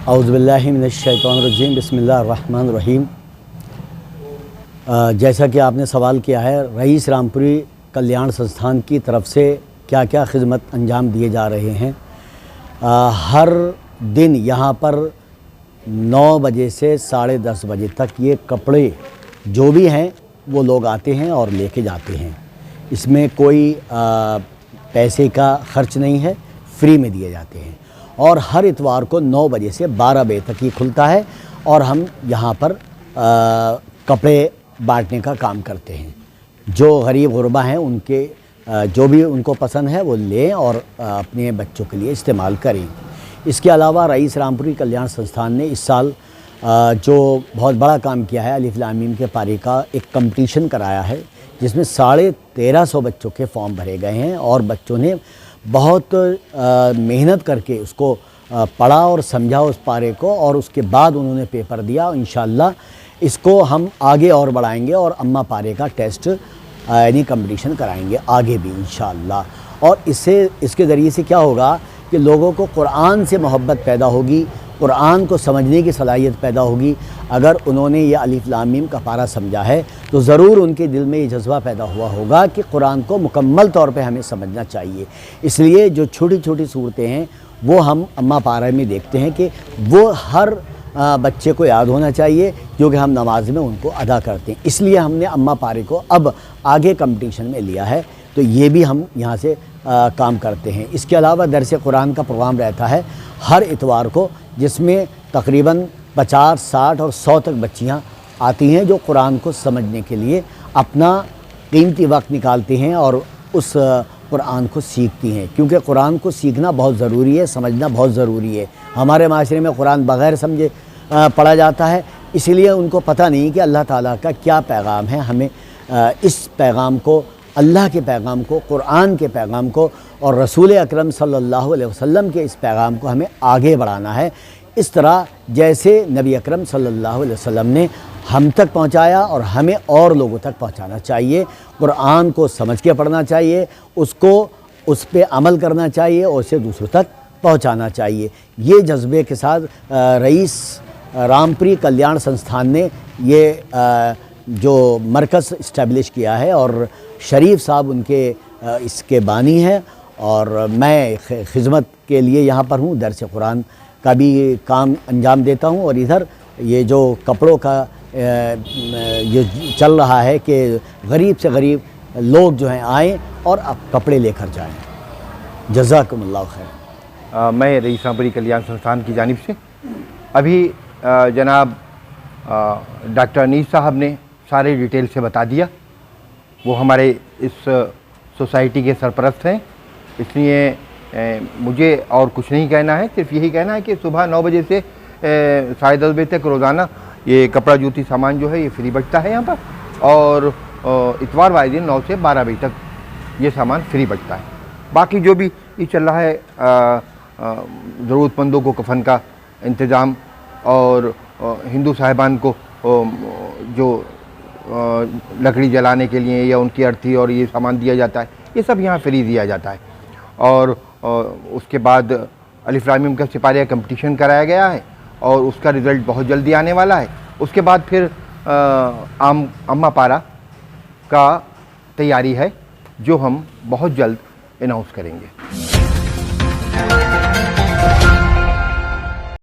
औज़ुबिल्लाहि मिनश्शैतानिर्रजीम बिस्मिल्लाहिर्रहमानिर्रहीम। जैसा कि आपने सवाल किया है, रईस रामपुरी कल्याण संस्थान की तरफ से क्या क्या खिदमत अंजाम दिए जा रहे हैं। हर दिन यहाँ पर 9 बजे से 10:30 बजे तक ये कपड़े जो भी हैं वो लोग आते हैं और लेके जाते हैं। इसमें कोई पैसे का खर्च नहीं है, फ्री में दिए जाते हैं। और हर इतवार को 9 बजे से 12 बजे तक ये खुलता है और हम यहाँ पर कपड़े बांटने का काम करते हैं। जो गरीब गुरबा हैं उनके जो भी उनको पसंद है वो लें और अपने बच्चों के लिए इस्तेमाल करें। इसके अलावा रईस रामपुरी कल्याण संस्थान ने इस साल जो बहुत बड़ा काम किया है, अलिफ लाम मीम के पारे का एक कंपटीशन कराया है जिसमें 1350 बच्चों के फॉर्म भरे गए हैं और बच्चों ने बहुत मेहनत करके उसको पढ़ा और समझा उस पारे को और उसके बाद उन्होंने पेपर दिया। इंशाअल्लाह इसको हम आगे और बढ़ाएंगे और अम्मा पारे का टेस्ट यानी कंपटीशन कराएंगे आगे भी इंशाअल्लाह। और इसके ज़रिए से क्या होगा कि लोगों को कुरान से मोहब्बत पैदा होगी, कुरान को समझने की सलाहियत पैदा होगी। अगर उन्होंने ये अलिफ लाम मीम का पारा समझा है तो ज़रूर उनके दिल में ये जज्बा पैदा हुआ होगा कि कुरान को मुकम्मल तौर पे हमें समझना चाहिए। इसलिए जो छोटी छोटी सूरतें हैं वो हम अम्मा पारा में देखते हैं कि वो हर बच्चे को याद होना चाहिए क्योंकि हम नमाज में उनको अदा करते हैं। इसलिए हमने अम्मा पारे को अब आगे कंपटीशन में लिया है, तो ये भी हम यहाँ से काम करते हैं। इसके अलावा दरस कुरान का प्रोग्राम रहता है हर इतवार को, जिसमें तकरीबन 50, 60 और 100 तक बच्चियाँ आती हैं जो कुरान को समझने के लिए अपना कीमती वक्त निकालती हैं और उस कुरान को सीखती हैं। क्योंकि कुरान को सीखना बहुत ज़रूरी है, समझना बहुत ज़रूरी है। हमारे माशरे में कुरान बग़ैर समझे पढ़ा जाता है, इसीलिए उनको पता नहीं कि अल्लाह ताला का क्या पैगाम है। हमें इस पैगाम को, अल्लाह के पैगाम को, कुरान के पैगाम को और रसूल अकरम सल्लल्लाहु अलैहि वसल्लम के इस पैगाम को हमें आगे बढ़ाना है। इस तरह जैसे नबी अकरम सल्लल्लाहु अलैहि वसल्लम ने हम तक पहुँचाया और हमें और लोगों तक पहुँचाना चाहिए। कुरान को समझ के पढ़ना चाहिए, उसको उस पर अमल करना चाहिए और उसे दूसरों तक पहुँचाना चाहिए। ये जज्बे के साथ रईस रामपुरी कल्याण संस्थान ने ये जो मरकज़ इस्टेब्लिश किया है और शरीफ साहब उनके इसके बानी हैं और मैं खिदमत के लिए यहाँ पर हूँ। दरस कुरान का भी काम अंजाम देता हूँ और इधर ये जो कपड़ों का ये चल रहा है कि गरीब से गरीब लोग जो हैं आएँ और अब कपड़े लेकर जाएँ। जज़ाकुमुल्लाह खैर। मैं रईस रामपुरी कल्याण संस्थान की जानिब से अभी जनाब डॉक्टर अनीस साहब ने सारे डिटेल से बता दिया। वो हमारे इस सोसाइटी के सरपरस्त हैं, इसलिए मुझे और कुछ नहीं कहना है। सिर्फ यही कहना है कि सुबह 9 बजे से 10:30 बजे तक रोज़ाना ये कपड़ा जूती सामान जो है ये फ्री बचता है यहाँ पर, और इतवार वाले दिन 9 से 12 बजे तक ये सामान फ्री बचता है। बाकी जो भी ये चल रहा है ज़रूरतमंदों को कफन का इंतज़ाम और हिंदू साहिबान को जो लकड़ी जलाने के लिए या उनकी अर्थी और ये सामान दिया जाता है, ये सब यहाँ फ्री दिया जाता है। और उसके बाद अलिफ लाम मीम का सिपारिया कंपटीशन कराया गया है और उसका रिज़ल्ट बहुत जल्दी आने वाला है। उसके बाद फिर अम्मा पारा का तैयारी है जो हम बहुत जल्द अनाउंस करेंगे।